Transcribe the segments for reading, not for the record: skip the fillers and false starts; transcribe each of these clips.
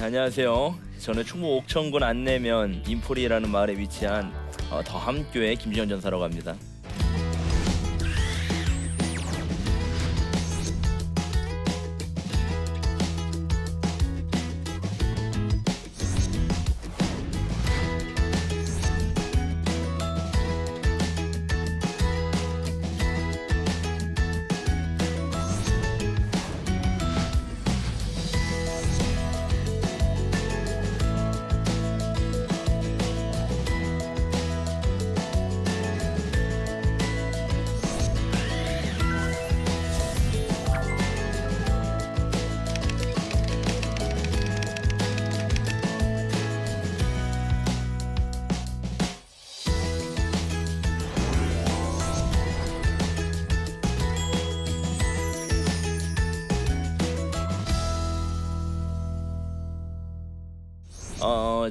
안녕하세요. 저는 충북 옥천군 안내면 인포리라는 마을에 위치한 더함교회 김지현 전사라고 합니다.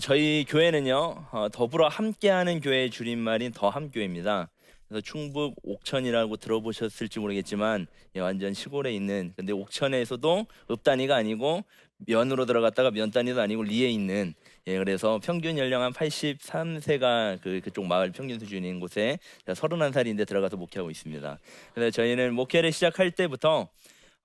저희 교회는요, 더불어 함께하는 교회의 줄임말인 더함교회입니다. 그래서 충북 옥천이라고 들어보셨을지 모르겠지만 완전 시골에 있는, 근데 옥천에서도 읍 단위가 아니고 면으로 들어갔다가 면 단위도 아니고 리에 있는, 그래서 평균 연령 한 83세가 그쪽 마을 평균 수준인 곳에 31살인데 들어가서 목회하고 있습니다. 그래서 저희는 목회를 시작할 때부터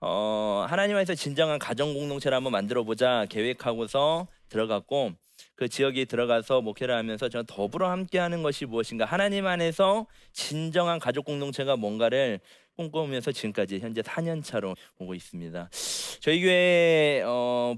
하나님 안에서 진정한 가정 공동체를 한번 만들어 보자 계획하고서 들어갔고, 그 지역에 들어가서 목회를 하면서 저는 더불어 함께하는 것이 무엇인가, 하나님 안에서 진정한 가족 공동체가 뭔가를 꿈꾸면서 지금까지 현재 4년 차로 오고 있습니다. 저희 교회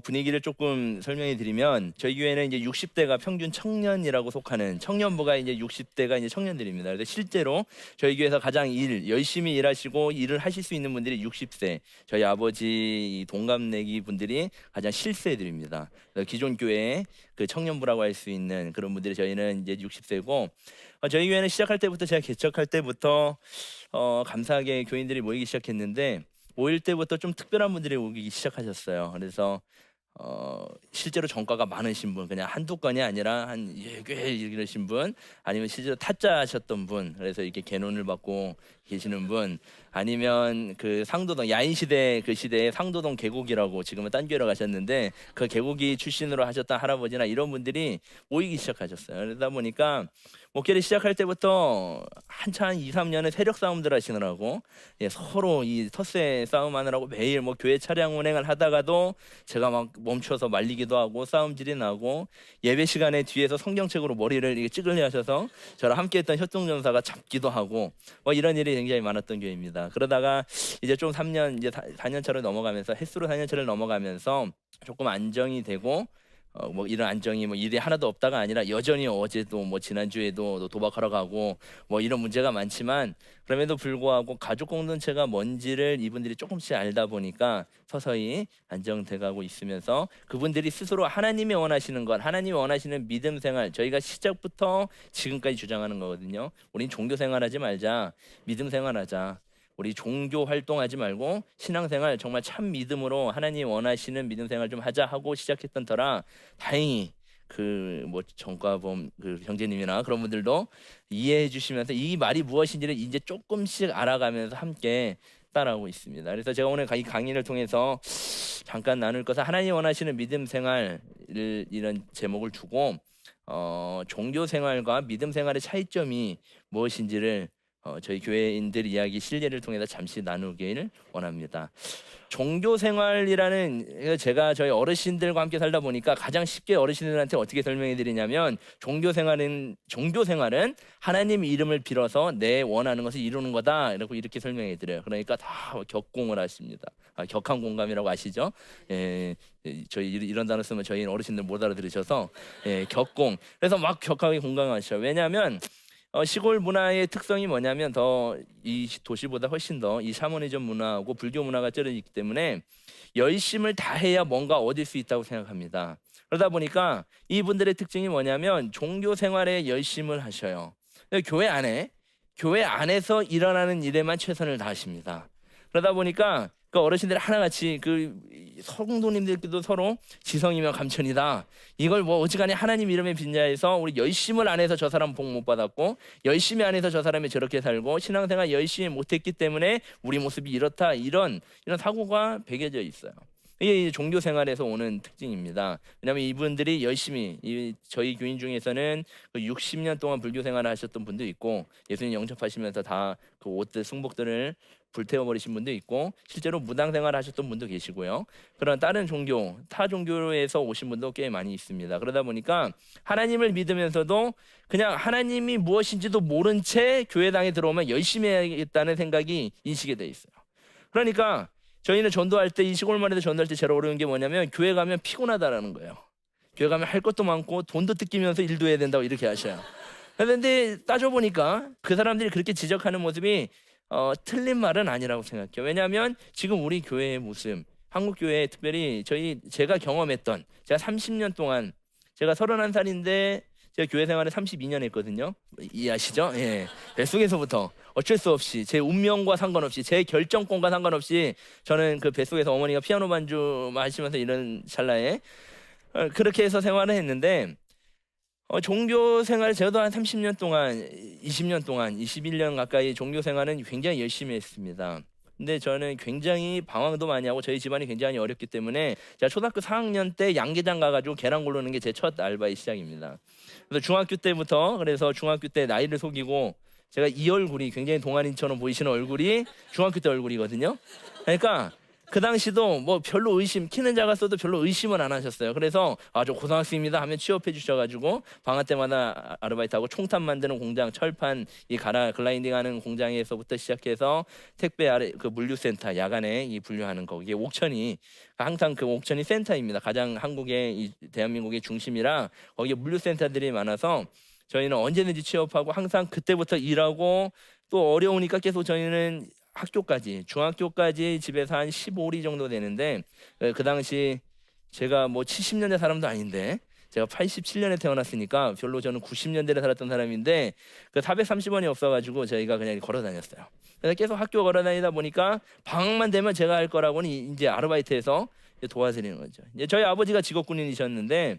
분위기를 조금 설명해 드리면, 저희 교회는 이제 60대가 평균 청년이라고 속하는, 청년부가 이제 60대가 이제 청년들입니다. 그래서 실제로 저희 교회에서 가장 열심히 일하시고 일을 하실 수 있는 분들이 60세, 저희 아버지 동갑내기 분들이 가장 실세들입니다. 기존 교회의 그 청년부라고 할 수 있는 그런 분들이, 저희는 이제 60세고, 저희 교회는 시작할 때부터, 제가 개척할 때부터 감사하게 교인들이 모이기 시작했는데, 모일 때부터 좀 특별한 분들이 오기 시작하셨어요. 그래서 실제로 전과가 많으신 분, 그냥 한두 건이 아니라 한 꽤 이러신 분, 아니면 실제로 타짜 하셨던 분, 그래서 이렇게 개론을 받고 계시는 분, 아니면 그 상도동 야인시대 그 시대에 상도동 계곡이라고, 지금은 딴 교회로 가셨는데 그 계곡이 출신으로 하셨던 할아버지나 이런 분들이 모이기 시작하셨어요. 그러다 보니까 목회를 시작할 때부터 한참 2, 3년의 세력 싸움들 하시느라고, 서로 이 텃세 싸움하느라고 매일 뭐 교회 차량 운행을 하다가도 제가 막 멈춰서 말리기도 하고 싸움질이 나고, 예배 시간에 뒤에서 성경책으로 머리를 이렇게 찌글려 하셔서 저랑 함께했던 협동전사가 잡기도 하고, 뭐 이런 일이 굉장히 많았던 교회입니다. 그러다가 이제 좀 3년, 이제 4년 차로 넘어가면서, 횟수로 4년 차를 넘어가면서 조금 안정이 되고, 뭐 이런 안정이 뭐 일이 하나도 없다가 아니라 여전히 어제도 뭐 지난주에도 도박하러 가고 뭐 이런 문제가 많지만, 그럼에도 불구하고 가족 공동체가 뭔지를 이분들이 조금씩 알다 보니까 서서히 안정돼 가고 있으면서, 그분들이 스스로 하나님이 원하시는 것, 하나님이 원하시는 믿음 생활, 저희가 시작부터 지금까지 주장하는 거거든요. 우린 종교 생활하지 말자, 믿음 생활하자. 우리 종교 활동하지 말고 신앙생활, 정말 참 믿음으로 하나님 원하시는 믿음 생활 좀 하자 하고 시작했던 터라, 다행히 그 뭐 정과범 그 형제님이나 그런 분들도 이해해 주시면서 이 말이 무엇인지를 이제 조금씩 알아가면서 함께 따라오고 있습니다. 그래서 제가 오늘 이 강의를 통해서 잠깐 나눌 것은, 하나님 원하시는 믿음 생활을, 이런 제목을 주고 종교 생활과 믿음 생활의 차이점이 무엇인지를 저희 교회인들 이야기 실례를 통해서 잠시 나누기를 원합니다. 종교 생활이라는, 제가 저희 어르신들과 함께 살다 보니까 가장 쉽게 어르신들한테 어떻게 설명해 드리냐면, 종교 생활은 하나님 이름을 빌어서 내 원하는 것을 이루는 거다, 이렇게 설명해 드려요. 그러니까 다 격공을 하십니다. 격한 공감이라고 아시죠? 저희 이런 단어 쓰면 저희 어르신들 못 알아들으셔서, 격공. 그래서 막 격하게 공감하셔요. 왜냐하면 시골 문화의 특성이 뭐냐면, 더 이 도시보다 훨씬 더 이 샤머니즘 문화하고 불교 문화가 쩔어 있기 때문에 열심을 다해야 뭔가 얻을 수 있다고 생각합니다. 그러다 보니까 이분들의 특징이 뭐냐면, 종교 생활에 열심을 하셔요. 교회 안에서 일어나는 일에만 최선을 다하십니다. 그러다 보니까 그 어르신들 하나같이, 그 성도님들께도 서로 지성이면 감천이다, 이걸 뭐 어지간히 하나님 이름의 빈자에서 우리 열심을 안 해서 저 사람 복 못 받았고, 열심히 안 해서 저 사람이 저렇게 살고, 신앙생활 열심히 못했기 때문에 우리 모습이 이렇다, 이런 사고가 배겨져 있어요. 이게 이제 종교 생활에서 오는 특징입니다. 왜냐하면 이분들이 열심히 저희 교인 중에서는 그 60년 동안 불교 생활을 하셨던 분도 있고 예수님 영접하시면서 다 그 옷들 승복들을 불태워 버리신 분도 있고 실제로 무당 생활을 하셨던 분도 계시고요. 그런 다른 종교, 타 종교에서 오신 분도 꽤 많이 있습니다. 그러다 보니까 하나님을 믿으면서도 그냥 하나님이 무엇인지도 모른 채 교회당에 들어오면 열심히 해야겠다는 생각이 인식이 돼 있어요. 그러니까 저희는 전도할 때 이 시골마을에서 전도할 때 제일 어려운 게 뭐냐면 교회 가면 피곤하다라는 거예요. 교회 가면 할 것도 많고 돈도 뜯기면서 일도 해야 된다고 이렇게 하셔요. 그런데 따져보니까 그 사람들이 그렇게 지적하는 모습이 틀린 말은 아니라고 생각해요. 왜냐하면 지금 우리 교회의 모습, 한국 교회 특별히 제가 경험했던 제가 30년 동안 제가 31살인데 제가 교회 생활을 32년 했거든요. 이해하시죠? 예. 뱃속에서부터 어쩔 수 없이 제 운명과 상관없이 제 결정권과 상관없이 저는 그 뱃속에서 어머니가 피아노 반주 하시면서 이런 찰나에 그렇게 해서 생활을 했는데 종교 생활 저도 한 30년 동안 20년 동안 21년 가까이 종교 생활은 굉장히 열심히 했습니다. 근데 저는 굉장히 방황도 많이 하고 저희 집안이 굉장히 어렵기 때문에 제가 초등학교 4학년 때 양계장 가가지고 계란 고르는 게 제 첫 알바의 시작입니다. 그래서 중학교 때부터 그래서 중학교 때 나이를 속이고 제가 이 얼굴이 굉장히 동안인처럼 보이시는 얼굴이 중학교 때 얼굴이거든요. 그러니까 그 당시도 뭐 별로 키는 작았어도 별로 의심을 안 하셨어요. 그래서 저 고등학생입니다 하면 취업해 주셔가지고 방학 때마다 아르바이트하고 총탑 만드는 공장, 철판 글라인딩하는 공장에서부터 시작해서 택배 그 물류센터 야간에 분류하는 거, 이게 옥천이 항상 그 옥천이 센터입니다. 가장 한국의 대한민국의 중심이라 거기에 물류센터들이 많아서 저희는 언제든지 취업하고 항상 그때부터 일하고 또 어려우니까 계속 저희는 중학교까지 집에서 한 15리 정도 되는데 그 당시 제가 뭐 70년대 사람도 아닌데 제가 87년에 태어났으니까 별로 저는 90년대에 살았던 사람인데 그 430원이 없어가지고 저희가 그냥 걸어 다녔어요. 그래서 계속 학교 걸어 다니다 보니까 방학만 되면 제가 할 거라고는 이제 아르바이트해서 도와드리는 거죠. 이제 저희 아버지가 직업군인이셨는데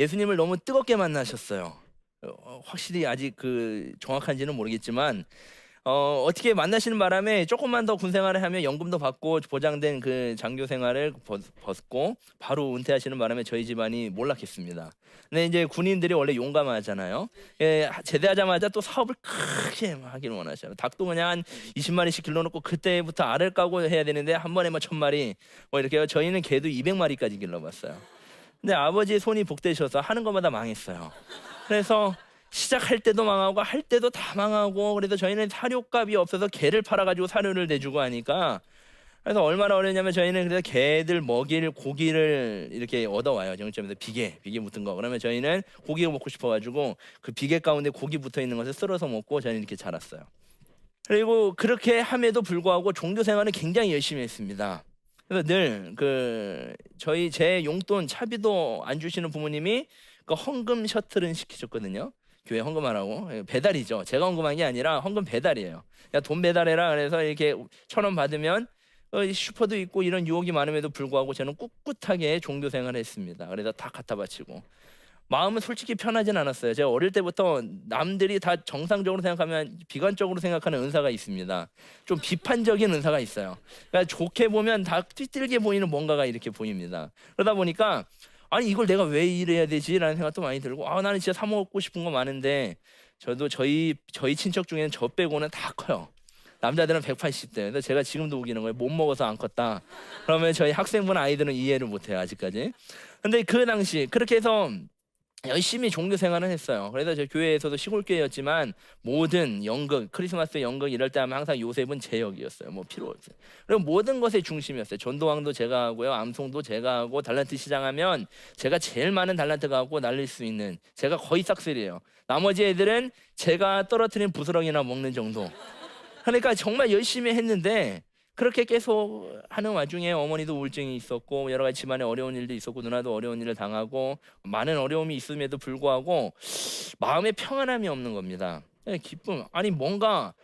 예수님을 너무 뜨겁게 만나셨어요. 확실히 아직 그 정확한지는 모르겠지만 어떻게 만나시는 바람에 조금만 더 군 생활을 하면 연금도 받고 보장된 그 장교 생활을 벗고 바로 은퇴하시는 바람에 저희 집안이 몰락했습니다. 근데 이제 군인들이 원래 용감하잖아요. 예, 제대하자마자 또 사업을 크게 하기를 원하셔요. 닭도 그냥 한 20마리씩 길러놓고 그때부터 알을 까고 해야 되는데 한 번에 뭐 1000마리 뭐 이렇게 해요. 저희는 개도 200마리까지 길러봤어요. 근데 아버지 손이 복되셔서 하는 것마다 망했어요. 그래서 시작할 때도 망하고 할 때도 다 망하고 그래서 저희는 사료값이 없어서 개를 팔아가지고 사료를 내주고 하니까 그래서 얼마나 어려냐면 저희는 그래서 개들 먹일 고기를 이렇게 얻어와요. 정점에서 비계 묻은 거. 그러면 저희는 고기가 먹고 싶어가지고 그 비계 가운데 고기 붙어 있는 것을 썰어서 먹고 저희는 이렇게 자랐어요. 그리고 그렇게 함에도 불구하고 종교 생활은 굉장히 열심히 했습니다. 그래서 늘 제 용돈 차비도 안 주시는 부모님이 그 헌금 셔틀은 시키셨거든요. 교회 헌금하라고. 배달이죠. 제가 헌금한 게 아니라 헌금 배달이에요. 야, 돈 배달해라. 그래서 이렇게 1,000원 받으면 슈퍼도 있고 이런 유혹이 많음에도 불구하고 저는 꿋꿋하게 종교 생활을 했습니다. 그래서 다 갖다 바치고 마음은 솔직히 편하진 않았어요. 제가 어릴 때부터 남들이 다 정상적으로 생각하면 비관적으로 생각하는 은사가 있습니다. 좀 비판적인 은사가 있어요. 그러니까 좋게 보면 다 띠들게 보이는 뭔가가 이렇게 보입니다. 그러다 보니까 아니 이걸 내가 왜 이래야 되지라는 생각도 많이 들고 나는 진짜 사 먹고 싶은 거 많은데 저도 저희 친척 중에는 저 빼고는 다 커요. 남자들은 180대. 그래서 제가 지금도 우기는 거예요. 못 먹어서 안 컸다. 그러면 저희 학생분 아이들은 이해를 못해요 아직까지. 근데 그 당시 그렇게 해서 열심히 종교 생활을 했어요. 그래서 저 교회에서도 시골 교회였지만 모든 연극, 크리스마스 연극 이럴 때 하면 항상 요셉은 제 역이었어요. 뭐 필요 없어요. 그리고 모든 것의 중심이었어요. 전도왕도 제가 하고요, 암송도 제가 하고 달란트 시장하면 제가 제일 많은 달란트가 하고 날릴 수 있는 제가 거의 싹쓸이에요. 나머지 애들은 제가 떨어뜨린 부스러기나 먹는 정도. 그러니까 정말 열심히 했는데 그렇게 계속 하는 와중에 어머니도 우울증이 있었고 여러 가지 집안에 어려운 일도 있었고 누나도 어려운 일을 당하고 많은 어려움이 있음에도 불구하고 마음에 평안함이 없는 겁니다. 기쁨, 아니 뭔가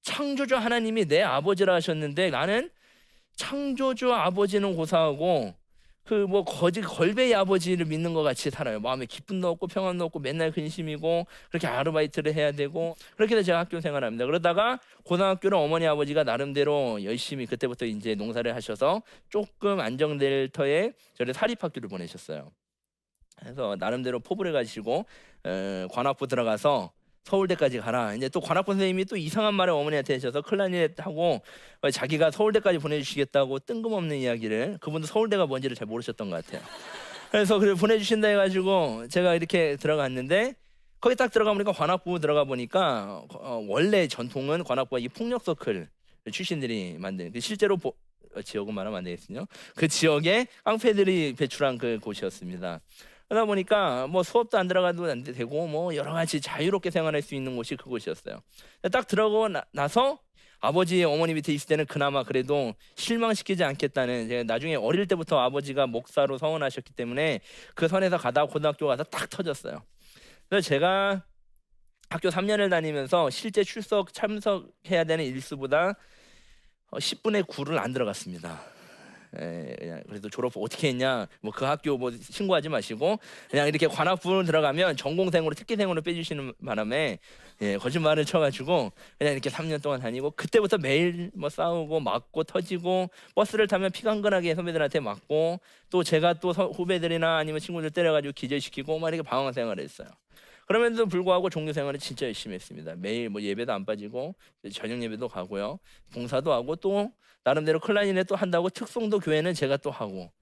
창조주 하나님이 내 아버지라 하셨는데 나는 창조주 아버지는 고사하고 그 뭐 거지 걸베이 아버지를 믿는 것 같이 살아요. 마음에 기쁨도 없고 평안도 없고 맨날 근심이고 그렇게 아르바이트를 해야 되고 그렇게 해서 제가 학교 생활합니다. 그러다가 고등학교는 어머니 아버지가 나름대로 열심히 그때부터 이제 농사를 하셔서 조금 안정될 터에 저를 사립학교를 보내셨어요. 그래서 나름대로 포부를 가지고 관악부 들어가서 서울대까지 가라. 이제 또 관악부 선생님이 또 이상한 말을 어머니한테 하셔서 클라리넷 하고 자기가 서울대까지 보내주시겠다고 뜬금없는 이야기를, 그분도 서울대가 뭔지를 잘 모르셨던 것 같아요. 그래서 그걸 보내주신다 해가지고 제가 이렇게 들어갔는데 거기 딱 들어가 보니까 관악부 들어가 보니까 원래 전통은 관악부가 이 폭력 서클 출신들이 만든 실제로 지역은 말하면 안 되겠군요. 그 지역에 깡패들이 배출한 그 곳이었습니다. 그러다 보니까 뭐 수업도 안 들어가도 안 되고 뭐 여러 가지 자유롭게 생활할 수 있는 곳이 그곳이었어요. 딱 들어가고 나서 아버지 어머니 밑에 있을 때는 그나마 그래도 실망시키지 않겠다는, 제가 나중에 어릴 때부터 아버지가 목사로 서원하셨기 때문에 그 선에서 가다 고등학교 가서 딱 터졌어요. 그래서 제가 학교 3년을 다니면서 실제 참석해야 되는 일수보다 10분의 9를 안 들어갔습니다. 그냥 그래도 졸업 어떻게 했냐, 뭐 그 학교 뭐 신고하지 마시고 그냥 이렇게 관악부 들어가면 전공생으로 특기생으로 빼주시는 바람에 거짓말을 쳐가지고 그냥 이렇게 3년 동안 다니고, 그때부터 매일 뭐 싸우고 맞고 터지고 버스를 타면 피강건하게 선배들한테 맞고 또 제가 또 후배들이나 아니면 친구들 때려가지고 기절시키고 막 이렇게 방황 생활을 했어요. 그럼에도 불구하고 종교 생활을 진짜 열심히 했습니다. 매일 뭐 예배도 안 빠지고 저녁 예배도 가고요, 봉사도 하고 또 나름대로 클라리넷 또 한다고 특송도 교회는 제가 또 하고,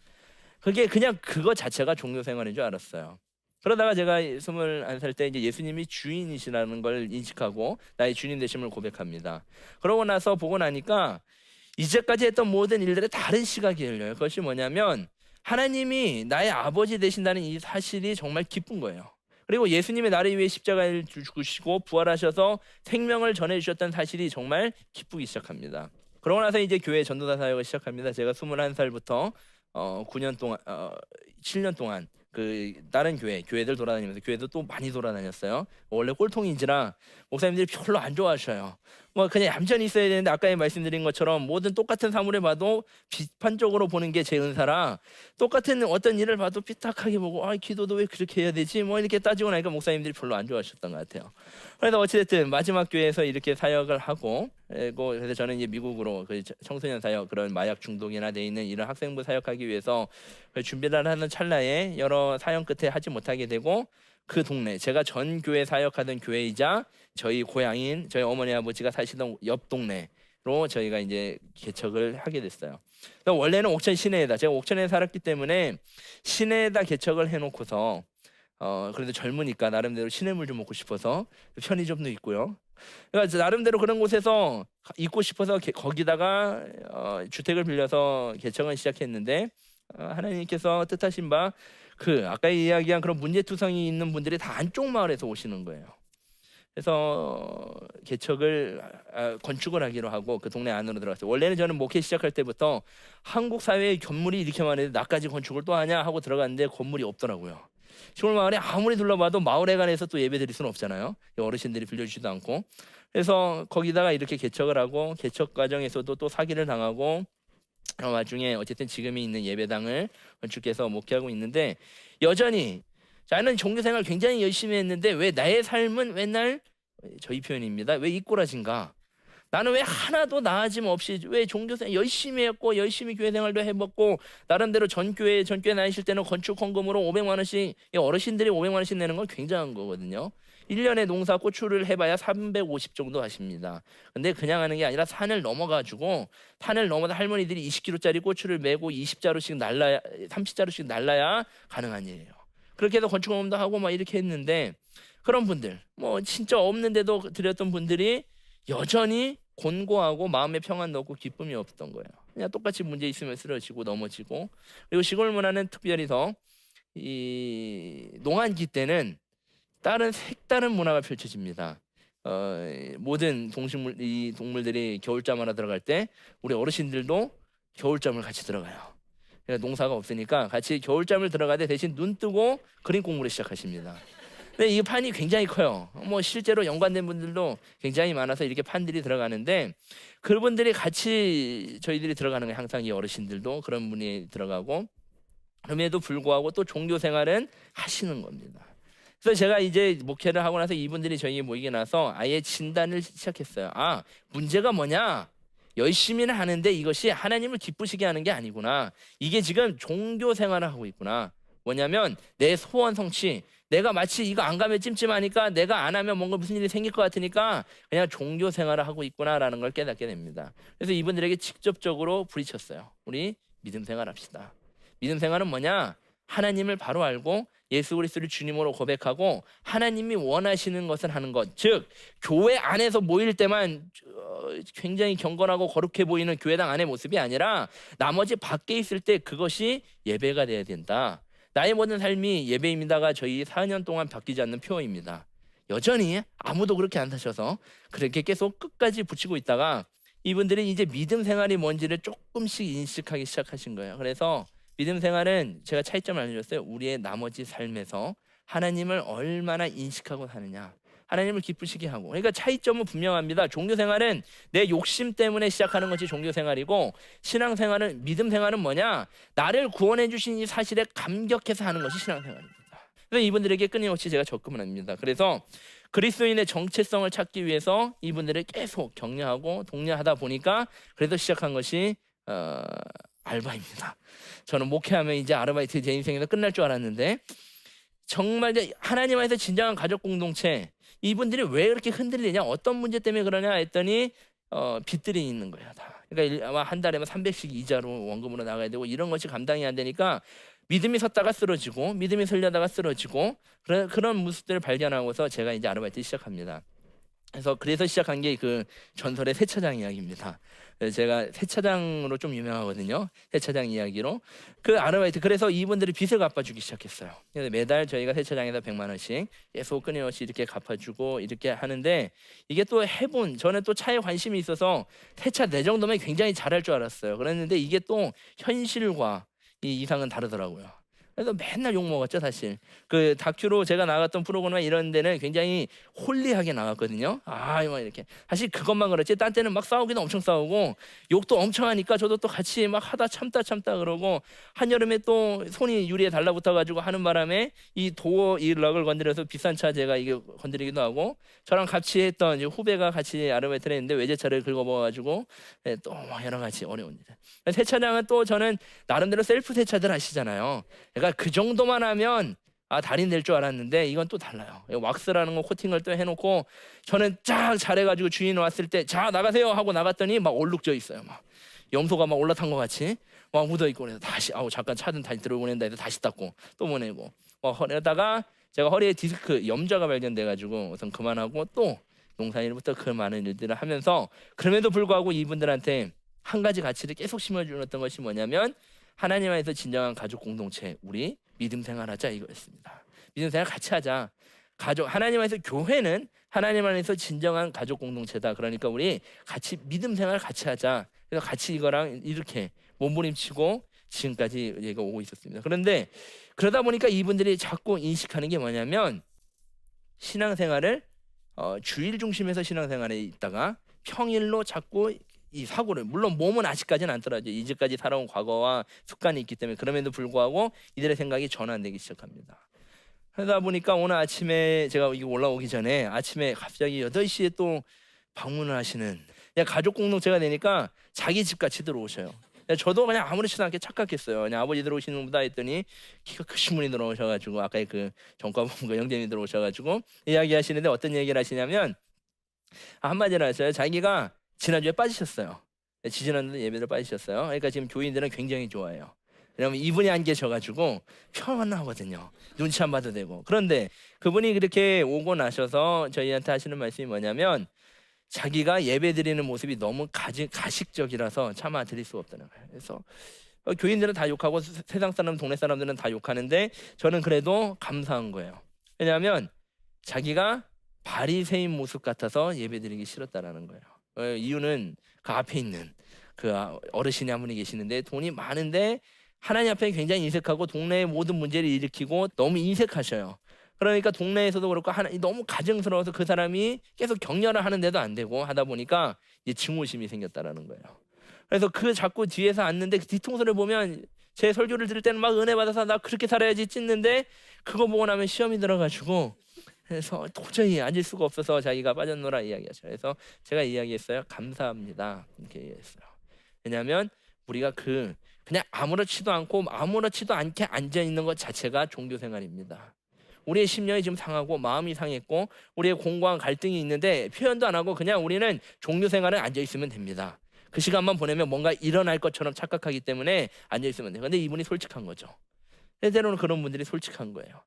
그게 그냥 그거 자체가 종교 생활인 줄 알았어요. 그러다가 제가 21살 때 이제 예수님이 주인이시라는 걸 인식하고 나의 주님 되심을 고백합니다. 그러고 나서 보고 나니까 이제까지 했던 모든 일들에 다른 시각이 열려요. 그것이 뭐냐면 하나님이 나의 아버지 되신다는 이 사실이 정말 기쁜 거예요. 그리고 예수님이 나를 위해 십자가를 죽으시고 부활하셔서 생명을 전해주셨다는 사실이 정말 기쁘기 시작합니다. 그러고 나서 이제 교회 전도사 사역을 시작합니다. 제가 21살부터 9년 동안 7년 동안 그 다른 교회들 돌아다니면서, 교회도 또 많이 돌아다녔어요. 원래 꼴통인지라 목사님들이 별로 안 좋아하셔요. 뭐 그냥 얌전히 있어야 되는데 아까 말씀드린 것처럼 모든 똑같은 사물을 봐도 비판적으로 보는 게 제 은사라, 똑같은 어떤 일을 봐도 삐딱하게 보고 기도도 왜 그렇게 해야 되지 뭐 이렇게 따지고 나니까 목사님들이 별로 안 좋아하셨던 것 같아요. 그래서 어찌됐든 마지막 교회에서 이렇게 사역을 하고, 그래서 저는 이제 미국으로 그 청소년 사역, 그런 마약 중독이나 돼 있는 이런 학생부 사역하기 위해서 준비를 하는 찰나에 여러 사연 끝에 하지 못하게 되고, 그 동네, 제가 전 교회 사역하던 교회이자 저희 고향인 저희 어머니 아버지가 사시던 옆 동네로 저희가 이제 개척을 하게 됐어요. 원래는 옥천 시내에다, 제가 옥천에 살았기 때문에 시내에다 개척을 해놓고서 그래도 젊으니까 나름대로 시내물 좀 먹고 싶어서 편의점도 있고요. 그러니까 나름대로 그런 곳에서 있고 싶어서 거기다가 주택을 빌려서 개척을 시작했는데, 하나님께서 뜻하신 바 그 아까 이야기한 그런 문제투성이 있는 분들이 다 안쪽 마을에서 오시는 거예요. 그래서 개척을 건축을 하기로 하고 그 동네 안으로 들어갔어요. 원래는 저는 목회 시작할 때부터 한국 사회에 건물이 이렇게 많은데 나까지 건축을 또 하냐 하고 들어갔는데 건물이 없더라고요. 시골 마을에 아무리 둘러봐도 마을에 관해서 또 예배 드릴 수는 없잖아요. 어르신들이 빌려주지도 않고. 그래서 거기다가 이렇게 개척을 하고, 개척 과정에서도 또 사기를 당하고, 와중에 어쨌든 지금이 있는 예배당을 건축해서 목회하고 있는데, 여전히 저는 종교생활 굉장히 열심히 했는데 왜 나의 삶은 맨날, 저희 표현입니다, 왜 이꼬라진가? 나는 왜 하나도 나아짐 없이 왜 종교생활 열심히 했고 열심히 교회생활도 해봤고, 나름대로 전교회 다니실 때는 건축 헌금으로 500만 원씩, 어르신들이 500만 원씩 내는 건 굉장한 거거든요. 1년에 농사 고추를 해봐야 350 정도 하십니다. 근데 그냥 하는 게 아니라 산을 넘어가지고, 산을 넘어서 할머니들이 20kg짜리 고추를 메고 20자루씩 날라야, 30자루씩 날라야 가능한 일이에요. 그렇게 해서 건축 헌금도 하고 막 이렇게 했는데, 그런 분들 뭐 진짜 없는데도 드렸던 분들이 여전히 곤고하고 마음에 평안도 없고 기쁨이 없던 거예요. 그냥 똑같이 문제 있으면 쓰러지고 넘어지고. 그리고 시골 문화는 특별히 더 이 농한기 때는 다른 색다른 문화가 펼쳐집니다. 모든 동물들이 겨울잠하러 들어갈 때 우리 어르신들도 겨울잠을 같이 들어가요. 그러니까 농사가 없으니까 같이 겨울잠을 들어가되 대신 눈 뜨고 그림 공부를 시작하십니다. 근데 이 판이 굉장히 커요. 뭐 실제로 연관된 분들도 굉장히 많아서 이렇게 판들이 들어가는데, 그분들이 같이 저희들이 들어가는 게 항상 이 어르신들도 그런 분이 들어가고, 그럼에도 불구하고 또 종교 생활은 하시는 겁니다. 그래서 제가 이제 목회를 하고 나서 이분들이 저희 모이게 나서 아예 진단을 시작했어요. 아, 문제가 뭐냐? 열심히는 하는데 이것이 하나님을 기쁘시게 하는 게 아니구나. 이게 지금 종교 생활을 하고 있구나. 뭐냐면 내 소원 성취. 내가 마치 이거 안 가면 찜찜하니까 내가 안 하면 뭔가 무슨 일이 생길 것 같으니까 그냥 종교 생활을 하고 있구나라는 걸 깨닫게 됩니다. 그래서 이분들에게 직접적으로 부딪혔어요. 우리 믿음 생활합시다. 믿음 생활은 뭐냐? 하나님을 바로 알고 예수 그리스도를 주님으로 고백하고 하나님이 원하시는 것을 하는 것. 즉 교회 안에서 모일 때만 굉장히 경건하고 거룩해 보이는 교회당 안의 모습이 아니라 나머지 밖에 있을 때 그것이 예배가 돼야 된다. 나의 모든 삶이 예배입니다가 저희 4년 동안 바뀌지 않는 표어입니다. 여전히 아무도 그렇게 안 사셔서 그렇게 계속 끝까지 붙이고 있다가 이분들이 이제 믿음 생활이 뭔지를 조금씩 인식하기 시작하신 거예요. 그래서 믿음 생활은 제가 차이점을 알려줬어요. 우리의 나머지 삶에서 하나님을 얼마나 인식하고 사느냐, 하나님을 기쁘시게 하고. 그러니까 차이점은 분명합니다. 종교 생활은 내 욕심 때문에 시작하는 것이 종교 생활이고, 신앙 생활은, 믿음 생활은 뭐냐? 나를 구원해 주신 이 사실에 감격해서 하는 것이 신앙 생활입니다. 그래서 이분들에게 끊임없이 제가 접근을 합니다. 그래서 그리스도인의 정체성을 찾기 위해서 이분들을 계속 격려하고 독려하다 보니까 그래서 시작한 것이 알바입니다. 저는 목회하면 이제 아르바이트 제 인생에서 끝날 줄 알았는데 정말 하나님 안에서 진정한 가족 공동체, 이분들이 왜 그렇게 흔들리냐, 어떤 문제 때문에 그러냐 했더니 빚들이 있는 거예요. 다. 그러니까 아마 한 달에 300씩 이자로 원금으로 나가야 되고 이런 것이 감당이 안 되니까 믿음이 섰다가 쓰러지고 믿음이 설려다가 쓰러지고 그런 모습들을 발견하고서 제가 이제 아르바이트 시작합니다. 그래서 시작한 게 그 전설의 세차장 이야기입니다. 제가 세차장으로 좀 유명하거든요. 세차장 이야기로 그 아르바이트, 그래서 이분들이 빚을 갚아주기 시작했어요. 그래서 매달 저희가 세차장에서 100만 원씩 계속 끊임없이 이렇게 갚아주고 이렇게 하는데, 이게 또 저는 또 차에 관심이 있어서 세차 내 정도면 굉장히 잘할 줄 알았어요. 그랬는데 이게 또 현실과 이 이상은 다르더라고요. 그래서 맨날 욕 먹었죠. 사실 그 다큐로 제가 나갔던 프로그램 이런 데는 굉장히 홀리하게 나갔거든요. 막 이렇게 사실 그것만 그렇지 딴 때는 막 싸우기도 엄청 싸우고 욕도 엄청 하니까 저도 또 같이 막 하다 참다 그러고, 한여름에 또 손이 유리에 달라붙어 가지고 하는 바람에 이 락을 건드려서 비싼 차 제가 이게 건드리기도 하고, 저랑 같이 했던 이제 후배가 같이 아르바이트를 했는데 외제차를 긁어먹어 가지고 또 막 여러 가지 어려운 일. 세차장은 또 저는 나름대로 셀프 세차들 하시잖아요. 그러니까 그 정도만 하면 달인 될 줄 알았는데 이건 또 달라요. 왁스라는 거 코팅을 또 해놓고 저는 쫙 잘해가지고 주인 왔을 때 자 나가세요 하고 나갔더니 막 얼룩져 있어요. 막 염소가 막 올라탄 것 같이 막 묻어 있고, 그래서 다시 잠깐 차든 다시 들어보낸다 해서 다시 닦고 또 보내고 그러다가 제가 허리에 디스크 염좌가 발견돼가지고 우선 그만하고 또 농사일부터 그 많은 일들을 하면서, 그럼에도 불구하고 이분들한테 한 가지 가치를 계속 심어주었던 것이 뭐냐면 하나님 안에서 진정한 가족 공동체, 우리 믿음 생활하자 이거였습니다. 믿음 생활 같이 하자. 하나님 안에서 교회는 하나님 안에서 진정한 가족 공동체다. 그러니까 우리 같이 믿음 생활 같이 하자. 그래서 같이 이거랑 이렇게 몸부림치고 지금까지 얘가 오고 있었습니다. 그런데 그러다 보니까 이분들이 자꾸 인식하는 게 뭐냐면 신앙생활을 주일 중심에서 신앙생활에 있다가 평일로 자꾸 이 사고를, 물론 몸은 아직까지는 안 떨어져. 이제까지 살아온 과거와 습관이 있기 때문에, 그럼에도 불구하고 이들의 생각이 전환되기 시작합니다. 그러다 보니까 오늘 아침에 제가 이거 올라오기 전에 아침에 갑자기 8시에 또 방문을 하시는, 그냥 가족 공동체가 되니까 자기 집 같이 들어오셔요. 저도 그냥 아무렇지도 않게 착각했어요. 그냥 아버지 들어오시는 분다 했더니 키가 크신 분이 들어오셔가지고, 아까 그 전과본부 영재님이 들어오셔가지고 이야기하시는데 어떤 얘기를 하시냐면 한마디로 하셔요. 자기가 지난주에 빠지셨어요. 지지난주 예배를 빠지셨어요. 그러니까 지금 교인들은 굉장히 좋아해요. 왜냐면 이분이 안 계셔가지고 평안하거든요. 눈치 안 봐도 되고. 그런데 그분이 그렇게 오고 나셔서 저희한테 하시는 말씀이 뭐냐면 자기가 예배 드리는 모습이 너무 가식적이라서 차마 드릴 수 없다는 거예요. 그래서 교인들은 다 욕하고 세상 사람, 동네 사람들은 다 욕하는데 저는 그래도 감사한 거예요. 왜냐하면 자기가 바리새인 모습 같아서 예배 드리기 싫었다라는 거예요. 이유는 그 앞에 있는 그 어르신이 한 분이 계시는데 돈이 많은데 하나님 앞에 굉장히 인색하고 동네의 모든 문제를 일으키고 너무 인색하셔요. 그러니까 동네에서도 그렇고 너무 가증스러워서 그 사람이 계속 격려를 하는데도 안 되고 하다 보니까 이제 증오심이 생겼다라는 거예요. 그래서 그 자꾸 뒤에서 앉는데 그 뒤통수를 보면 제 설교를 들을 때는 막 은혜 받아서 나 그렇게 살아야지 찢는데 그거 보고 나면 시험이 들어가지고 그래서 도저히 앉을 수가 없어서 자기가 빠졌노라 이야기하죠. 그래서 제가 이야기했어요. 감사합니다. 이렇게 얘기했어요. 왜냐하면 우리가 그냥 아무렇지도 않고 아무렇지도 않게 앉아 있는 것 자체가 종교 생활입니다. 우리의 심령이 지금 상하고 마음이 상했고 우리의 공고한 갈등이 있는데 표현도 안 하고 그냥 우리는 종교 생활에 앉아 있으면 됩니다. 그 시간만 보내면 뭔가 일어날 것처럼 착각하기 때문에 앉아 있으면 돼요. 근데 이분이 솔직한 거죠. 때로는 그런 분들이 솔직한 거예요.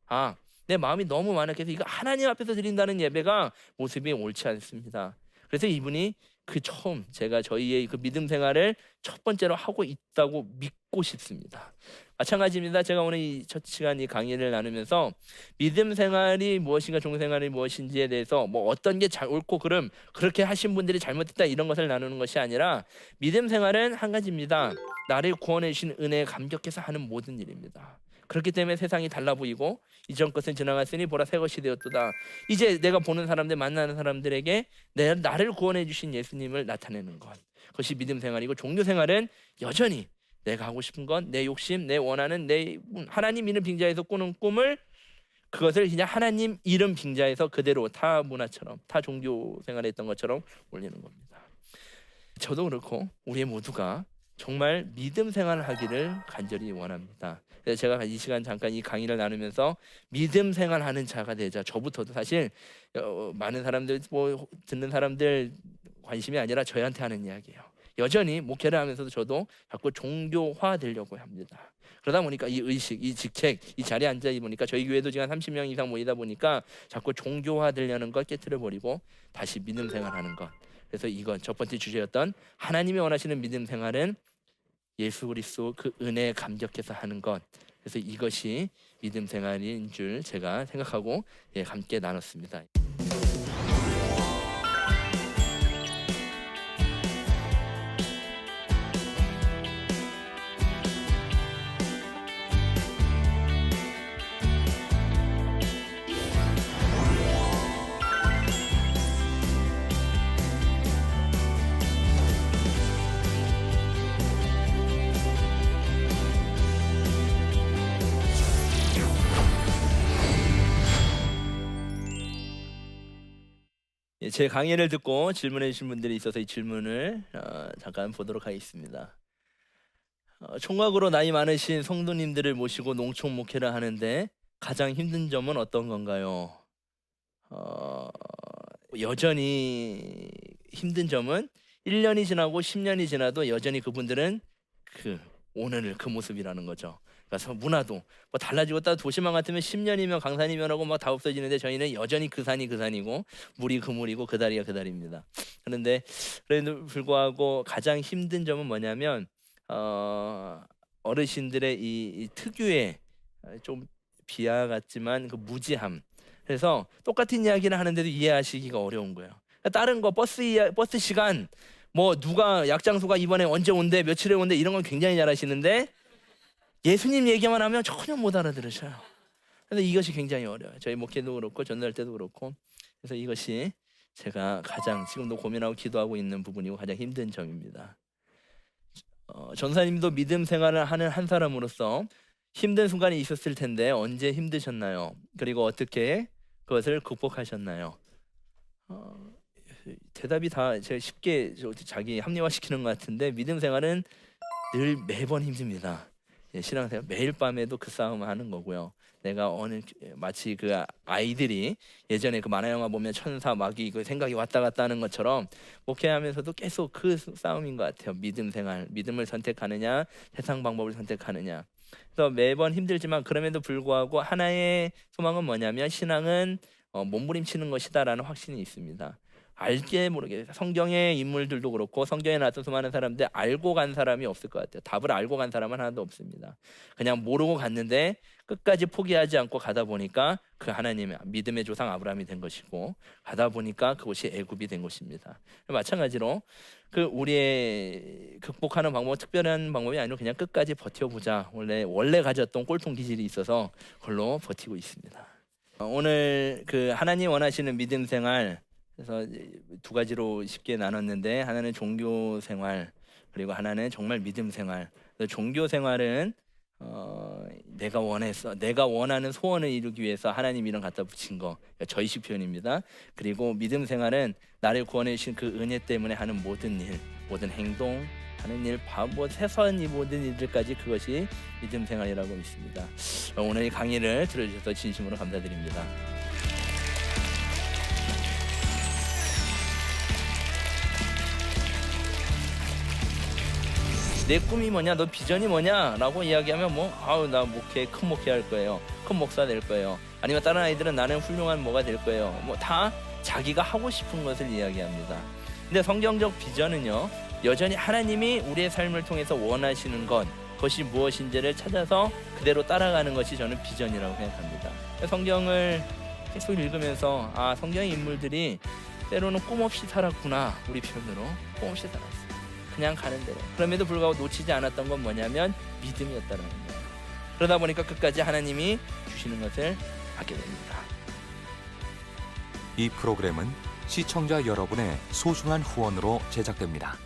내 마음이 너무 많아. 그래서 이거 하나님 앞에서 드린다는 예배가 모습이 옳지 않습니다. 그래서 이분이 처음 제가 저희의 그 믿음 생활을 첫 번째로 하고 있다고 믿고 싶습니다. 마찬가지입니다. 제가 오늘 이 첫 시간 이 강의를 나누면서 믿음 생활이 무엇인가 종교 생활이 무엇인지에 대해서 뭐 어떤 게 옳고 그름 그렇게 하신 분들이 잘못했다 이런 것을 나누는 것이 아니라 믿음 생활은 한 가지입니다. 나를 구원해 주신 은혜에 감격해서 하는 모든 일입니다. 그렇기 때문에 세상이 달라 보이고 이전 것은 지나갔으니 보라 새 것이 되었도다. 이제 내가 보는 사람들 만나는 사람들에게 나를 구원해 주신 예수님을 나타내는 것. 그것이 믿음 생활이고 종교 생활은 여전히 내가 하고 싶은 건 내 욕심, 내 원하는 내 하나님 이름 빙자해서 꾸는 꿈을 그것을 그냥 하나님 이름 빙자해서 그대로 타 문화처럼 타 종교 생활했던 것처럼 올리는 겁니다. 저도 그렇고 우리 모두가 정말 믿음 생활을 하기를 간절히 원합니다. 그래서 제가 이 시간 잠깐 이 강의를 나누면서 믿음 생활하는 자가 되자. 저부터도 사실 많은 사람들 듣는 사람들 관심이 아니라 저희한테 하는 이야기예요. 여전히 목회를 하면서도 저도 자꾸 종교화 되려고 합니다. 그러다 보니까 이 의식, 이 직책, 이 자리에 앉아 보니까 저희 교회도 지금 30명 이상 모이다 보니까 자꾸 종교화 되려는 걸 깨트려 버리고 다시 믿음 생활하는 것. 그래서 이건 첫 번째 주제였던 하나님이 원하시는 믿음 생활은 예수 그리스도 그 은혜에 감격해서 하는 것. 그래서 이것이 믿음 생활인 줄 제가 생각하고 함께 나눴습니다. 제 강의를 듣고 질문해 주신 분들이 있어서 이 질문을 잠깐 보도록 하겠습니다. 총각으로 나이 많으신 성도님들을 모시고 농촌 목회를 하는데 가장 힘든 점은 어떤 건가요? 여전히 힘든 점은 1년이 지나고 10년이 지나도 여전히 그분들은 오늘 그 모습이라는 거죠. 그래서 문화도 뭐 달라지고 또 도시만 같으면 10년이면 강산이 변하고 막 다 없어지는데 저희는 여전히 그 산이 그 산이고 물이 그 물이고 그 다리가 그 다리입니다. 그런데 그래도 불구하고 가장 힘든 점은 뭐냐면 어르신들의 이 특유의 좀 비하 같지만 그 무지함. 그래서 똑같은 이야기를 하는데도 이해하시기가 어려운 거예요. 다른 거 버스 시간 뭐 누가 약장소가 이번에 언제 온대 며칠에 온대 이런 건 굉장히 잘하시는데 예수님 얘기만 하면 전혀 못 알아들으셔요. 그래서 이것이 굉장히 어려워요. 저희 목회도 그렇고 전도할 때도 그렇고. 그래서 이것이 제가 가장 지금도 고민하고 기도하고 있는 부분이고 가장 힘든 점입니다. 전사님도 믿음 생활을 하는 한 사람으로서 힘든 순간이 있었을 텐데 언제 힘드셨나요? 그리고 어떻게 그것을 극복하셨나요? 대답이 다 제가 쉽게 자기 합리화시키는 것 같은데 믿음 생활은 늘 매번 힘듭니다. 신앙생활 매일 밤에도 그 싸움을 하는 거고요. 내가 마치 그 아이들이 예전에 그 만화 영화 보면 천사 마귀 그 생각이 왔다 갔다 하는 것처럼 목회하면서도 계속 그 싸움인 것 같아요. 믿음 생활, 믿음을 선택하느냐, 세상 방법을 선택하느냐. 그래서 매번 힘들지만 그럼에도 불구하고 하나의 소망은 뭐냐면 신앙은 몸부림치는 것이다라는 확신이 있습니다. 알게 모르게 성경의 인물들도 그렇고 성경에 나왔던 수많은 사람들 알고 간 사람이 없을 것 같아요. 답을 알고 간 사람은 하나도 없습니다. 그냥 모르고 갔는데 끝까지 포기하지 않고 가다 보니까 그 하나님의 믿음의 조상 아브라함이 된 것이고 가다 보니까 그것이 애굽이 된 것입니다. 마찬가지로 우리의 극복하는 방법은 특별한 방법이 아니고 그냥 끝까지 버텨보자. 원래 가졌던 꼴통 기질이 있어서 그걸로 버티고 있습니다. 오늘 하나님 원하시는 믿음 생활 그래서 두 가지로 쉽게 나눴는데 하나는 종교 생활 그리고 하나는 정말 믿음 생활. 종교 생활은 내가 원했어. 내가 원하는 소원을 이루기 위해서 하나님 이름 갖다 붙인 거. 저의식 표현입니다. 그리고 믿음 생활은 나를 구원해 주신 그 은혜 때문에 하는 모든 일, 모든 행동, 하는 일, 바보, 세선 이 모든 일들까지 그것이 믿음 생활이라고 믿습니다. 오늘 이 강의를 들어주셔서 진심으로 감사드립니다. 내 꿈이 뭐냐, 너 비전이 뭐냐 라고 이야기하면 나 목회, 큰 목회 할 거예요, 큰 목사 될 거예요, 아니면 다른 아이들은 나는 훌륭한 뭐가 될 거예요. 다 자기가 하고 싶은 것을 이야기합니다. 근데 성경적 비전은요, 여전히 하나님이 우리의 삶을 통해서 원하시는 것, 그것이 무엇인지를 찾아서 그대로 따라가는 것이 저는 비전이라고 생각합니다. 성경을 계속 읽으면서 성경의 인물들이 때로는 꿈없이 살았구나. 우리 표현으로 꿈없이 살았어. 그냥 가는 대로. 그럼에도 불구하고 놓치지 않았던 건 뭐냐면 믿음이었다는 거예요. 그러다 보니까 끝까지 하나님이 주시는 것을 받게 됩니다. 이 프로그램은 시청자 여러분의 소중한 후원으로 제작됩니다.